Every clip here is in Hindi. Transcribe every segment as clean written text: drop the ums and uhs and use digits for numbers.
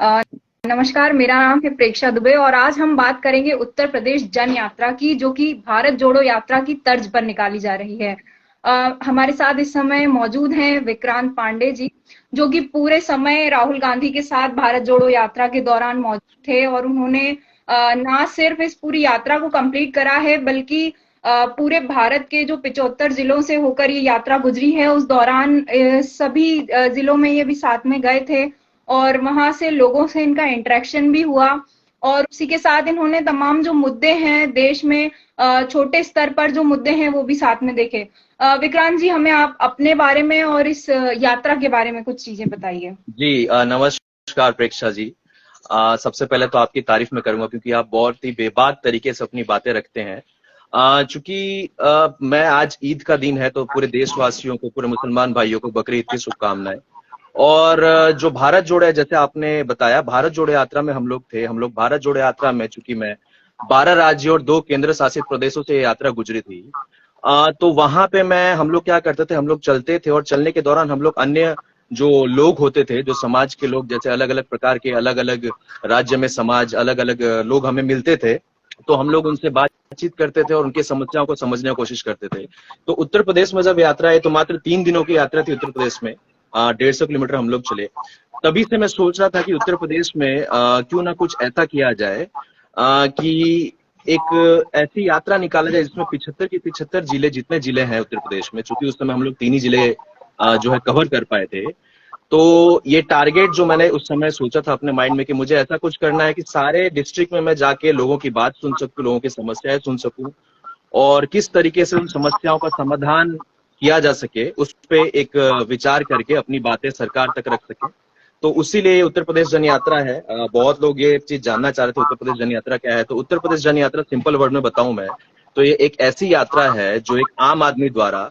अ, नमस्कार, मेरा नाम है प्रेक्षा दुबे और आज हम बात करेंगे उत्तर प्रदेश जन यात्रा की, जो कि भारत जोड़ो यात्रा की तर्ज पर निकाली जा रही है। हमारे साथ इस समय मौजूद हैं विक्रांत पांडे जी, जो कि पूरे समय राहुल गांधी के साथ भारत जोड़ो यात्रा के दौरान मौजूद थे और उन्होंने ना सिर्फ इस पूरी यात्रा को कंप्लीट करा है, बल्कि पूरे भारत के जो 75 जिलों से होकर ये यात्रा गुजरी है, उस दौरान सभी जिलों में ये भी साथ में गए थे और वहां से लोगों से इनका इंटरेक्शन भी हुआ। और उसी के साथ इन्होंने तमाम जो मुद्दे हैं देश में, छोटे स्तर पर जो मुद्दे हैं वो भी साथ में देखे। विक्रांत जी, हमें आप अपने बारे में और इस यात्रा के बारे में कुछ चीजें बताइए। जी नमस्कार प्रेक्षा जी। सबसे पहले तो आपकी तारीफ मैं करूंगा क्योंकि आप बहुत ही बेबाक तरीके से अपनी बातें रखते हैं। चूंकि मैं आज ईद का दिन है तो पूरे देशवासियों को, पूरे मुसलमान भाइयों को बकरीद की शुभकामनाएं। और जो भारत जोड़ो है, जैसे आपने बताया, भारत जोड़ो यात्रा में हम लोग थे। हम लोग भारत जोड़ो यात्रा में, चूंकि मैं 12 राज्यों और 2 केंद्र शासित प्रदेशों से ये यात्रा गुजरी थी। तो वहां पे हम लोग क्या करते थे, हम लोग चलते थे और चलने के दौरान हम लोग अन्य जो लोग होते थे, जो समाज के लोग, जैसे अलग अलग प्रकार के, अलग अलग राज्य में समाज, अलग अलग लोग हमें मिलते थे। तो हम लोग उनसे बातचीत करते थे और उनकी समस्याओं को समझने की कोशिश करते थे। तो उत्तर प्रदेश में जब यात्रा है, तो मात्र 3 दिनों की यात्रा थी उत्तर प्रदेश में। 150 किलोमीटर हम लोग चले। तभी से मैं सोच रहा था कि उत्तर प्रदेश में क्यों ना कुछ ऐसा किया जाए कि एक ऐसी यात्रा निकाला जाए जिसमें 75 के 75 जिले, जितने जिले हैं उत्तर प्रदेश में, चूंकि उस समय हम लोग 3 ही जिले जो है कवर कर पाए थे। तो ये टारगेट जो मैंने उस समय सोचा था अपने माइंड में कि मुझे ऐसा कुछ करना है कि सारे डिस्ट्रिक्ट में मैं जाके लोगों की बात सुन सकूं, लोगों की समस्याएं सुन सकूं और किस तरीके से उन समस्याओं का समाधान किया जा सके, उस पे एक विचार करके अपनी बातें सरकार तक रख सके। तो उसी लिए उत्तर प्रदेश जन यात्रा है। बहुत लोग ये चीज जानना चाह रहे थे उत्तर प्रदेश जन यात्रा क्या है। तो उत्तर प्रदेश जन यात्रा, सिंपल वर्ड में बताऊं मैं, तो ये एक ऐसी यात्रा है जो एक आम आदमी द्वारा,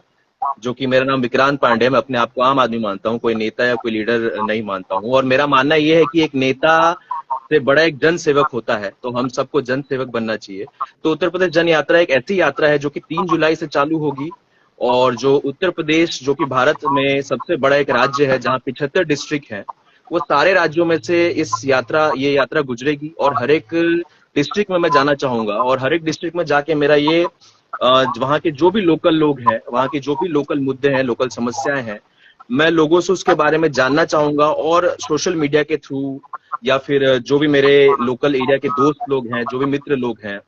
जो कि मेरा नाम विक्रांत पांडे है, मैं अपने आप को आम आदमी मानता हूँ, कोई नेता या कोई लीडर नहीं मानता हूँ। और मेरा मानना यह है कि एक नेता से बड़ा एक जन सेवक होता है, तो हम सबको जन सेवक बनना चाहिए। तो उत्तर प्रदेश जन यात्रा एक ऐसी यात्रा है जो कि 3 जुलाई से चालू होगी। और जो उत्तर प्रदेश, जो कि भारत में सबसे बड़ा एक राज्य है जहाँ 75 डिस्ट्रिक्ट हैं, वो सारे राज्यों में से ये यात्रा गुजरेगी। और हर एक डिस्ट्रिक्ट में मैं जाना चाहूंगा और हर एक डिस्ट्रिक्ट में जाके मेरा ये वहाँ के जो भी लोकल लोग हैं, वहाँ के जो भी लोकल मुद्दे हैं, लोकल समस्याएं हैं, मैं लोगों से उसके बारे में जानना चाहूंगा। और सोशल मीडिया के थ्रू या फिर जो भी मेरे लोकल एरिया के दोस्त लोग हैं, जो भी मित्र लोग हैं,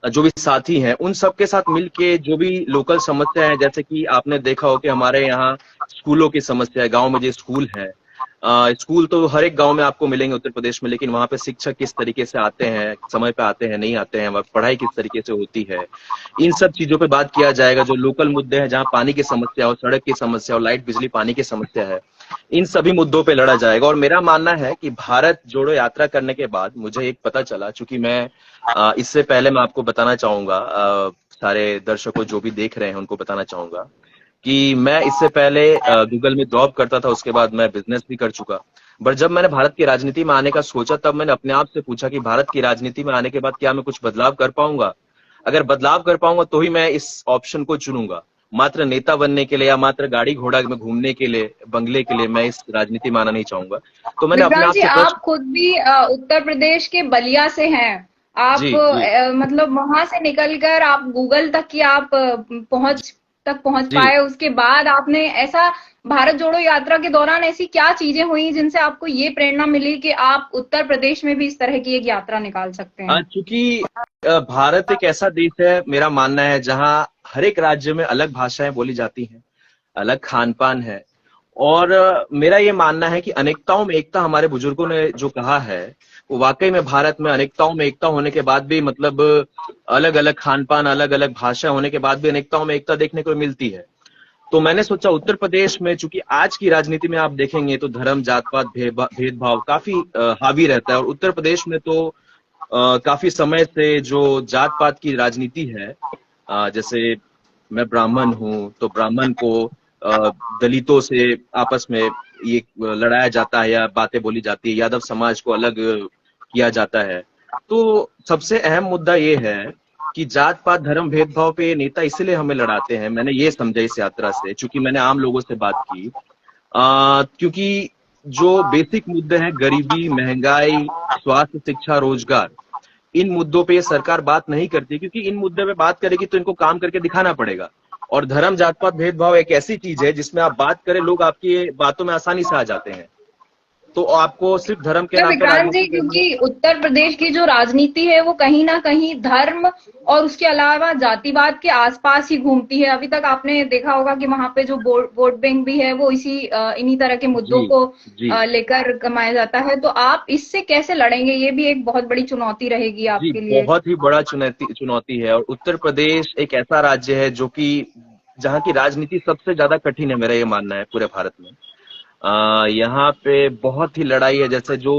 जो भी साथी हैं, उन सबके साथ मिलके जो भी लोकल समस्या है, जैसे कि आपने देखा हो कि हमारे यहाँ स्कूलों की समस्या है, गांव में जो स्कूल है, स्कूल तो हर एक गांव में आपको मिलेंगे उत्तर प्रदेश में, लेकिन वहां पे शिक्षक किस तरीके से आते हैं, समय पे आते हैं, नहीं आते हैं, वहाँ पढ़ाई किस तरीके से होती है, इन सब चीजों पे बात किया जाएगा। जो लोकल मुद्दे हैं, जहाँ पानी की समस्या हो, सड़क की समस्या हो, लाइट बिजली पानी की समस्या है, इन सभी मुद्दों पे लड़ा जाएगा। और मेरा मानना है कि भारत जोड़ो यात्रा करने के बाद मुझे एक पता चला, चूंकि मैं इससे पहले मैं आपको बताना चाहूंगा, सारे दर्शकों जो भी देख रहे हैं उनको बताना चाहूंगा कि मैं इससे पहले गूगल में जॉब करता था, उसके बाद मैं बिजनेस भी कर चुका। बट जब मैंने भारत की राजनीति में आने का सोचा, तब मैंने अपने आप से पूछा कि भारत की राजनीति में आने के बाद क्या मैं कुछ बदलाव कर पाऊंगा। अगर बदलाव कर पाऊंगा तो ही मैं इस ऑप्शन को चुनूंगा। मात्र नेता बनने के लिए या मात्र गाड़ी घोड़ा में घूमने के लिए, बंगले के लिए मैं इस राजनीति में आना नहीं चाहूंगा। तो मैंने अपने विक्रांत आप जी, से आप प्रश्न। खुद भी उत्तर प्रदेश के बलिया से हैं। आप जी जी मतलब वहां से निकलकर आप गूगल तक की आप पहुंच जी। पाए। उसके बाद आपने ऐसा भारत जोड़ो यात्रा के दौरान ऐसी क्या चीजें हुई जिनसे आपको ये प्रेरणा मिली कि आप उत्तर प्रदेश में भी इस तरह की एक यात्रा निकाल सकते हैं? चूंकि भारत एक ऐसा देश है, मेरा मानना है, जहाँ हर एक राज्य में अलग भाषाएं बोली जाती हैं, अलग खान पान है। और मेरा ये मानना है कि अनेकताओं में एकता, हमारे बुजुर्गों ने जो कहा है, वो वाकई में भारत में अनेकताओं में एकता होने के बाद भी, मतलब अलग अलग खान पान, अलग अलग भाषा होने के बाद भी अनेकताओं में एकता देखने को मिलती है। तो मैंने सोचा उत्तर प्रदेश में, चूंकि आज की राजनीति में आप देखेंगे तो धर्म, जात पात, भेदभाव काफी हावी रहता है। और उत्तर प्रदेश में तो काफी समय से जो जात पात की राजनीति है, जैसे मैं ब्राह्मण हूँ तो ब्राह्मण को दलितों से आपस में ये लड़ाया जाता है या बातें बोली जाती है, यादव समाज को अलग किया जाता है। तो सबसे अहम मुद्दा ये है कि जात पात, धर्म, भेदभाव पे नेता इसलिए हमें लड़ाते हैं, मैंने ये समझा इस यात्रा से, चूंकि मैंने आम लोगों से बात की। क्योंकि जो बेसिक मुद्दे हैं, गरीबी, महंगाई, स्वास्थ्य, शिक्षा, रोजगार, इन मुद्दों पे ये सरकार बात नहीं करती, क्योंकि इन मुद्दों पे बात करेगी तो इनको काम करके दिखाना पड़ेगा। और धर्म, जात पात, भेदभाव एक ऐसी चीज है जिसमें आप बात करें, लोग आपकी बातों में आसानी से आ जाते हैं। तो आपको सिर्फ धर्म के तो नाम पे विक्रांत जी, राजनीति करनी है। क्योंकि उत्तर प्रदेश की जो राजनीति है वो कहीं ना कहीं धर्म और उसके अलावा जातिवाद के आसपास ही घूमती है। अभी तक आपने देखा होगा कि वहां पे जो वोट बैंक भी है वो इन्हीं तरह के जी मुद्दों को जी लेकर कमाया जाता है। तो आप इससे कैसे लड़ेंगे? ये भी एक बहुत बड़ी चुनौती रहेगी जी, आपके लिए। बहुत ही बड़ा चुनौती चुनौती है। और उत्तर प्रदेश एक ऐसा राज्य है जो कि जहाँ की राजनीति सबसे ज्यादा कठिन है, मेरा ये मानना है पूरे भारत में। यहाँ पे बहुत ही लड़ाई है। जैसे जो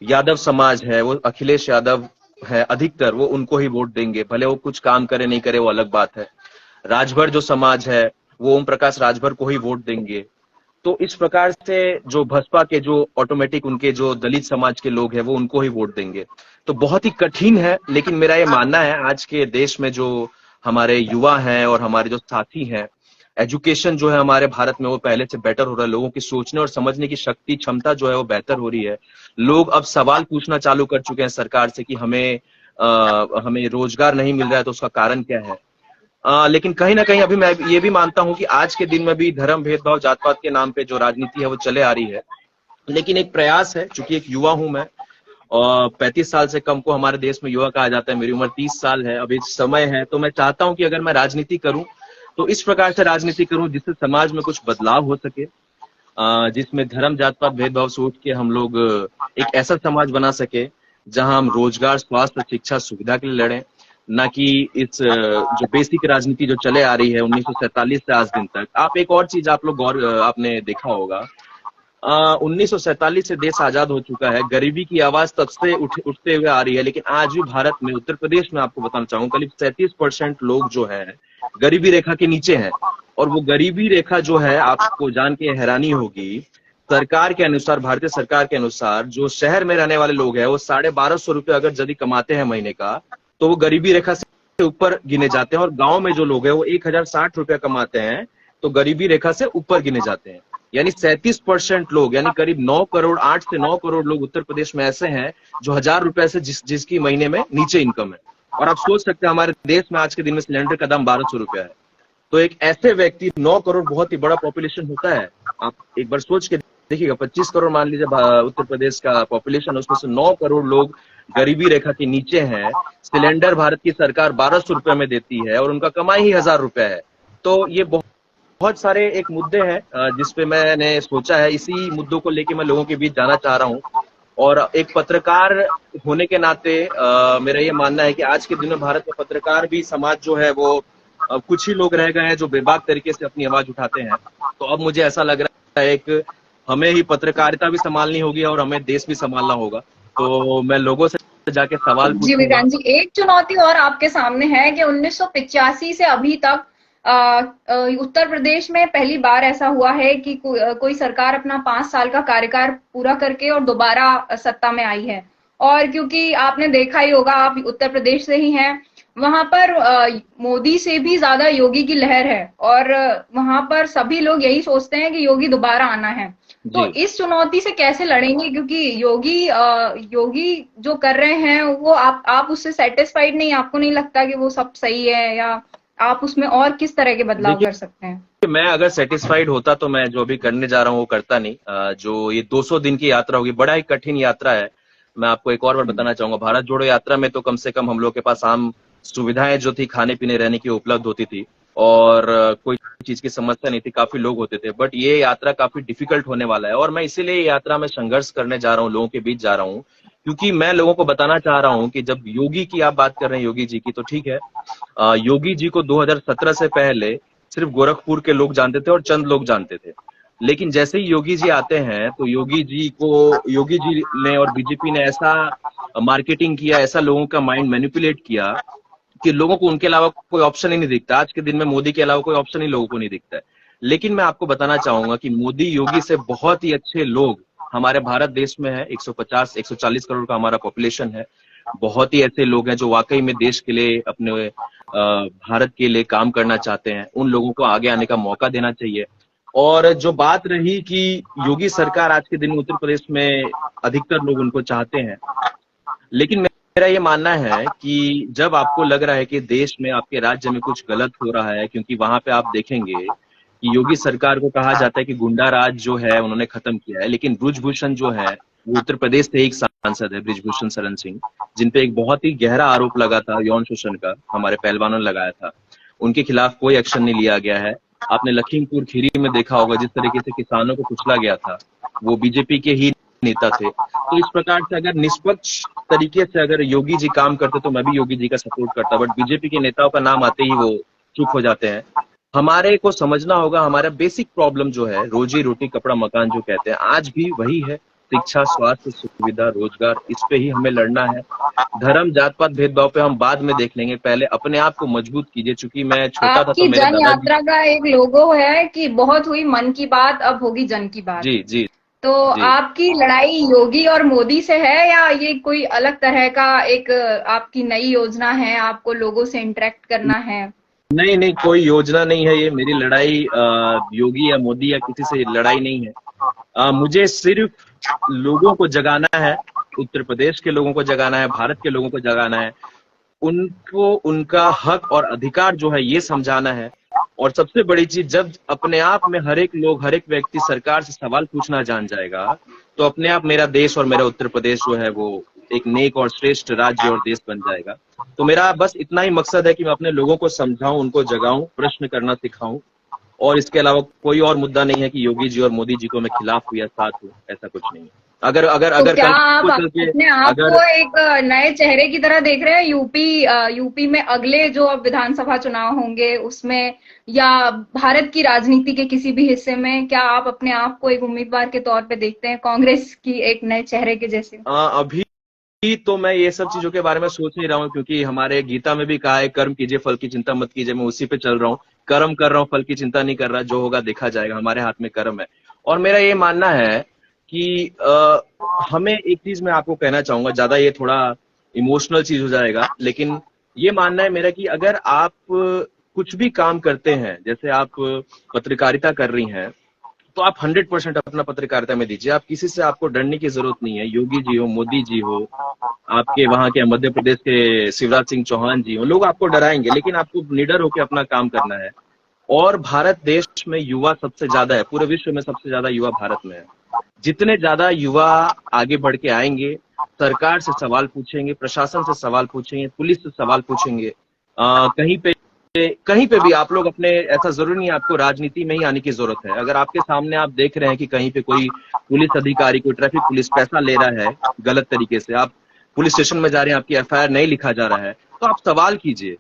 यादव समाज है, वो अखिलेश यादव है अधिकतर, वो उनको ही वोट देंगे, भले वो कुछ काम करे नहीं करे, वो अलग बात है। राजभर जो समाज है, वो ओम प्रकाश राजभर को ही वोट देंगे। तो इस प्रकार से जो बसपा के जो ऑटोमेटिक उनके जो दलित समाज के लोग हैं, वो उनको ही वोट देंगे। तो बहुत ही कठिन है। लेकिन मेरा ये मानना है, आज के देश में जो हमारे युवा हैं और हमारे जो साथी हैं, एजुकेशन जो है हमारे भारत में वो पहले से बेटर हो रहा है। लोगों की सोचने और समझने की शक्ति, क्षमता जो है वो बेहतर हो रही है। लोग अब सवाल पूछना चालू कर चुके हैं सरकार से कि हमें रोजगार नहीं मिल रहा है, तो उसका कारण क्या है। लेकिन कहीं ना कहीं अभी मैं ये भी मानता हूं कि आज के दिन में भी धर्म, भेदभाव, जात पात के नाम पे जो राजनीति है वो चले आ रही है। लेकिन एक प्रयास है, चूंकि एक युवा हूं मैं, और 35 साल से कम को हमारे देश में युवा कहा जाता है, मेरी उम्र 30 साल है, अभी समय है, तो मैं चाहता हूं कि अगर मैं राजनीति करूं तो इस प्रकार से राजनीति करूं जिससे समाज में कुछ बदलाव हो सके, जिसमें धर्म, जात पात, भेदभाव से उठ के हम लोग एक ऐसा समाज बना सके जहां हम रोजगार, स्वास्थ्य, शिक्षा, सुविधा के लिए लड़ें, ना कि इस जो बेसिक राजनीति जो चले आ रही है 1947 से आज दिन तक। आप एक और चीज आप लोग आपने देखा होगा, 1947 से देश आजाद हो चुका है, गरीबी की आवाज तब से उठते हुए आ रही है, लेकिन आज भी भारत में, उत्तर प्रदेश में आपको बताना चाहूंगा, करीब 37% लोग जो है गरीबी रेखा के नीचे हैं। और वो गरीबी रेखा जो है, आपको जान के हैरानी होगी, सरकार के अनुसार, भारतीय सरकार के अनुसार, जो शहर में रहने वाले लोग हैं वो 1250 रुपये अगर यदि कमाते हैं महीने का, तो वो गरीबी रेखा से ऊपर गिने जाते हैं। और गांव में जो लोग हैं वो 1060 रुपया कमाते हैं, तो गरीबी रेखा से ऊपर गिने जाते हैं। यानी 37% लोग, यानी करीब 9 करोड़, 8 से 9 करोड़ लोग उत्तर प्रदेश में ऐसे हैं जो 1000 रुपए से जिसकी महीने में नीचे इनकम है। और आप सोच सकते हैं हमारे देश में आज के दिन में सिलेंडर का दाम 1200 रुपया है। तो एक ऐसे व्यक्ति, 9 करोड़ बहुत ही बड़ा पॉपुलेशन होता है। आप एक बार सोच के देखिएगा, 25 करोड़ मान लीजिए उत्तर प्रदेश का पॉपुलेशन, उसमें से 9 करोड़ लोग गरीबी रेखा के नीचे हैं। सिलेंडर भारत की सरकार 1200 रुपए में देती है और उनका कमाई ही 1000 रुपए है। तो ये बहुत सारे एक मुद्दे हैं जिसपे मैंने सोचा है, इसी मुद्दों को लेके मैं लोगों के बीच जाना चाह रहा हूँ। और एक पत्रकार होने के नाते मेरा ये मानना है कि आज के दिन में भारत में पत्रकार भी समाज जो है वो कुछ ही लोग रह गए हैं जो बेबाक तरीके से अपनी आवाज उठाते हैं। तो अब मुझे ऐसा लग रहा है कि हमें ही पत्रकारिता भी संभालनी होगी और हमें देश भी संभालना होगा। तो मैं लोगों से जाके सवाल जी पूछूंगा। विक्रांत जी, एक चुनौती और आपके सामने है कि 1985 से अभी तक उत्तर प्रदेश में पहली बार ऐसा हुआ है कि कोई सरकार अपना 5 साल का कार्यकाल पूरा करके और दोबारा सत्ता में आई है। और क्योंकि आपने देखा ही होगा, आप उत्तर प्रदेश से ही हैं, वहां पर मोदी से भी ज्यादा योगी की लहर है। और वहां पर सभी लोग यही सोचते हैं कि योगी दोबारा आना है। तो जी, इस चुनौती से कैसे लड़ेंगे? क्योंकि योगी जो कर रहे हैं वो आप उससे सेटिस्फाइड नहीं? आपको नहीं लगता कि वो सब सही है, या आप उसमें और किस तरह के बदलाव देखिए, कर सकते हैं? मैं अगर सेटिस्फाइड होता तो मैं जो भी करने जा रहा हूँ वो करता नहीं। जो ये 200 दिन की यात्रा होगी, बड़ा ही कठिन यात्रा है। मैं आपको एक और बार बताना चाहूंगा, भारत जोड़ो यात्रा में तो कम से कम हम लोग के पास आम सुविधाएं जो थी, खाने पीने रहने की, उपलब्ध होती थी। और कोई चीज की समस्या नहीं थी, काफी लोग होते थे। बट ये यात्रा काफी डिफिकल्ट होने वाला है और मैं इसीलिए यात्रा में संघर्ष करने जा रहा हूँ, लोगों के बीच जा रहा हूँ, क्योंकि मैं लोगों को बताना चाह रहा हूँ कि जब योगी की आप बात कर रहे हैं, योगी जी की, तो ठीक है, योगी जी को 2017 से पहले सिर्फ गोरखपुर के लोग जानते थे और चंद लोग जानते थे। लेकिन जैसे ही योगी जी आते हैं तो योगी जी ने और बीजेपी ने ऐसा मार्केटिंग किया, ऐसा लोगों का माइंड मैनिपुलेट किया कि लोगों को उनके अलावा कोई ऑप्शन ही नहीं दिखता। आज के दिन में मोदी के अलावा कोई ऑप्शन ही लोगों को नहीं दिखता है। लेकिन मैं आपको बताना चाहूंगा कि मोदी योगी से बहुत ही अच्छे लोग हमारे भारत देश में है। 140 करोड़ का हमारा पॉपुलेशन है। बहुत ही ऐसे लोग हैं जो वाकई में देश के लिए, अपने भारत के लिए काम करना चाहते हैं। उन लोगों को आगे आने का मौका देना चाहिए। और जो बात रही कि योगी सरकार आज के दिन में उत्तर प्रदेश में अधिकतर लोग उनको चाहते हैं, लेकिन मेरा ये मानना है कि जब आपको लग रहा है कि देश में आपके राज्य में कुछ गलत हो रहा है, क्योंकि वहां पे आप देखेंगे कि योगी सरकार को कहा जाता है कि गुंडा राज जो है उन्होंने खत्म किया है, लेकिन ब्रिजभूषण जो है वो उत्तर प्रदेश से एक सांसद है, ब्रिजभूषण शरण सिंह, जिनपे एक बहुत ही गहरा आरोप लगा था यौन शोषण का, हमारे पहलवानों ने लगाया था। उनके खिलाफ कोई एक्शन नहीं लिया गया है। आपने लखीमपुर खीरी में देखा होगा जिस तरीके से किसानों को कुचला गया था, वो बीजेपी के ही नेता थे। तो इस प्रकार से अगर निष्पक्ष तरीके से अगर योगी जी काम करते तो मैं भी योगी जी का सपोर्ट करता, बट बीजेपी के नेताओं का नाम आते ही वो चुप हो जाते हैं। हमारे को समझना होगा हमारा बेसिक प्रॉब्लम जो है, रोजी रोटी कपड़ा मकान जो कहते हैं, आज भी वही है। शिक्षा, स्वास्थ्य, सुविधा, रोजगार, इस पे ही हमें लड़ना है। धर्म, जात पात, भेदभाव पे हम बाद में देख लेंगे, पहले अपने आप को मजबूत कीजिए। चूंकि मैं छोटा था तो आपकी मेरे जन दादाजी। यात्रा का एक लोगो है कि बहुत हुई मन की बात, अब होगी जन की बात। जी जी तो जी। आपकी लड़ाई योगी और मोदी से है या ये कोई अलग तरह का एक आपकी नई योजना है, आपको लोगों से इंटरेक्ट करना है? नहीं नहीं, कोई योजना नहीं है ये। मेरी लड़ाई योगी या मोदी या किसी से लड़ाई नहीं है। मुझे सिर्फ लोगों को जगाना है, उत्तर प्रदेश के लोगों को जगाना है, भारत के लोगों को जगाना है। उनको उनका हक और अधिकार जो है ये समझाना है। और सबसे बड़ी चीज, जब अपने आप में हर एक लोग, हर एक व्यक्ति सरकार से सवाल पूछना जान जाएगा, तो अपने आप मेरा देश और मेरा उत्तर प्रदेश जो है वो एक नेक और श्रेष्ठ राज्य और देश बन जाएगा। तो मेरा बस इतना ही मकसद है कि मैं अपने लोगों को समझाऊं, उनको जगाऊं, प्रश्न करना सिखाऊं। और इसके अलावा कोई और मुद्दा नहीं है कि योगी जी और मोदी जी को मैं खिलाफ हूं या साथ हूं, ऐसा कुछ नहीं है। अगर अगर तो अगर क्या कल आप को चल के अपने आप अगर को एक नए चेहरे की तरह देख रहे हैं यूपी में अगले जो अब विधानसभा चुनाव होंगे उसमें, या भारत की राजनीति के किसी भी हिस्से में, क्या आप अपने आप को एक उम्मीदवार के तौर पे देखते हैं, कांग्रेस की एक नए चेहरे के जैसे? अभी तो मैं ये सब चीजों के बारे में सोच नहीं रहा हूँ, क्योंकि हमारे गीता में भी कहा है कर्म कीजिए फल की चिंता मत कीजिए। मैं उसी पे चल रहा हूँ, कर्म कर रहा हूँ, फल की चिंता नहीं कर रहा। जो होगा देखा जाएगा, हमारे हाथ में कर्म है। और मेरा ये मानना है कि हमें एक चीज मैं आपको कहना चाहूंगा, ज्यादा ये थोड़ा इमोशनल चीज हो जाएगा, लेकिन ये मानना है मेरा कि अगर आप कुछ भी काम करते हैं, जैसे आप पत्रकारिता कर रही हैं, तो आप 100% अपना पत्रकारिता में दीजिए। आप किसी से, आपको डरने की जरूरत नहीं है। योगी जी हो, मोदी जी हो, आपके वहां के मध्य प्रदेश के शिवराज सिंह चौहान जी हो, लोग आपको डराएंगे, लेकिन आपको निडर होकर अपना काम करना है। और भारत देश में युवा सबसे ज्यादा है, पूरे विश्व में सबसे ज्यादा युवा भारत में है। जितने ज्यादा युवा आगे बढ़ के आएंगे, सरकार से सवाल पूछेंगे, प्रशासन से सवाल पूछेंगे, पुलिस से सवाल पूछेंगे, कहीं पे भी आप लोग अपने, ऐसा जरूरी नहीं आपको राजनीति में ही आने की जरूरत है। अगर आपके सामने आप देख रहे हैं कि कहीं पे कोई पुलिस अधिकारी, कोई ट्रैफिक पुलिस पैसा ले रहा है गलत तरीके से, आप पुलिस स्टेशन में जा रहे हैं, आपकी एफआईआर नहीं लिखा जा रहा है, तो आप सवाल कीजिए।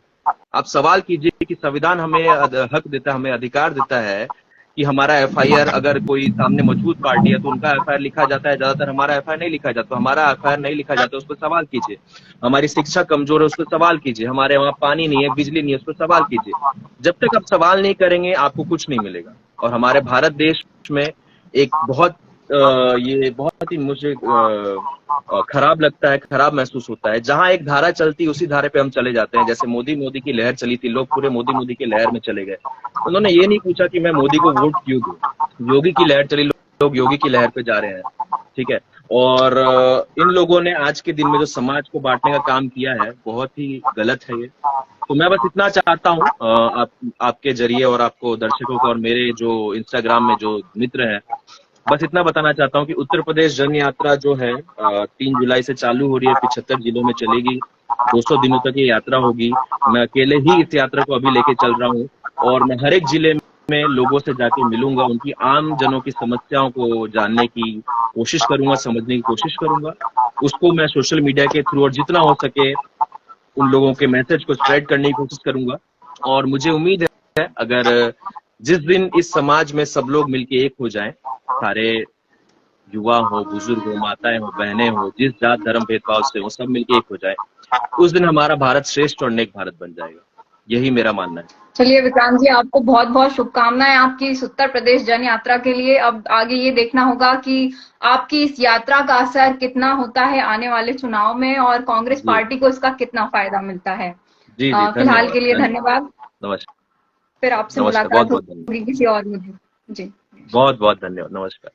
आप सवाल कीजिए कि संविधान हमें हक देता है, हमें अधिकार देता है कि हमारा एफआईआर, अगर कोई सामने मजबूत पार्टी है तो उनका एफआईआर लिखा जाता है, ज्यादातर हमारा एफआईआर नहीं लिखा जाता। हमारा एफआईआर नहीं लिखा जाता, उस पर सवाल कीजिए। हमारी शिक्षा कमजोर है, उस पर सवाल कीजिए। हमारे वहां पानी नहीं है, बिजली नहीं है, उस पर सवाल कीजिए। जब तक आप सवाल नहीं करेंगे आपको कुछ नहीं मिलेगा। और हमारे भारत देश में एक ये बहुत ही मुझे खराब लगता है, खराब महसूस होता है, जहां एक धारा चलती उसी धारे पे हम चले जाते हैं। जैसे मोदी की लहर चली थी, लोग पूरे मोदी की लहर में चले गए। उन्होंने ये नहीं पूछा कि मैं मोदी को वोट क्यों दूं। योगी की लहर चली, लोग योगी की लहर पे जा रहे हैं, ठीक है। और इन लोगों ने आज के दिन में जो समाज को बांटने का काम किया है, बहुत ही गलत है ये। तो मैं बस इतना चाहता हूँ आपके जरिए, और आपको दर्शकों को, और मेरे जो इंस्टाग्राम में जो मित्र हैं, बस इतना बताना चाहता हूँ कि उत्तर प्रदेश जन यात्रा जो है 3 जुलाई से चालू हो रही है, 75 जिलों में चलेगी, 200 दिनों तक ये यात्रा होगी। मैं अकेले ही इस यात्रा को अभी लेके चल रहा हूँ, और मैं हर एक जिले में लोगों से जाके मिलूंगा, उनकी आम जनों की समस्याओं को जानने की कोशिश करूंगा, समझने की कोशिश करूंगा। उसको मैं सोशल मीडिया के थ्रू और जितना हो सके उन लोगों के मैसेज को स्प्रेड करने की कोशिश करूंगा। और मुझे उम्मीद है अगर जिस दिन इस समाज में सब लोग मिलके एक हो जाएं, सारे युवा हो, बुजुर्ग हो, माताएं हो, बहनें हो, जिस जात धर्म भेदभाव से हो, सब मिलके एक हो जाए, उस दिन हमारा भारत श्रेष्ठ और नेक भारत बन जाएगा। यही मेरा मानना है। चलिए विक्रांत जी, आपको बहुत बहुत शुभकामनाएं आपकी इस उत्तर प्रदेश जन यात्रा के लिए। अब आगे ये देखना होगा कि आपकी इस यात्रा का असर कितना होता है आने वाले चुनाव में, और कांग्रेस जी पार्टी को इसका कितना फायदा मिलता है। जी जी, फिलहाल धन्यवाद के लिए धन्यवाद। धन्यवाद। नमस्कार। फिर आपसे नमस्कार, बहुत मुलाकात बहुत धन्यवाद। होगी किसी और मुद्दे जी। बहुत बहुत धन्यवाद, नमस्कार।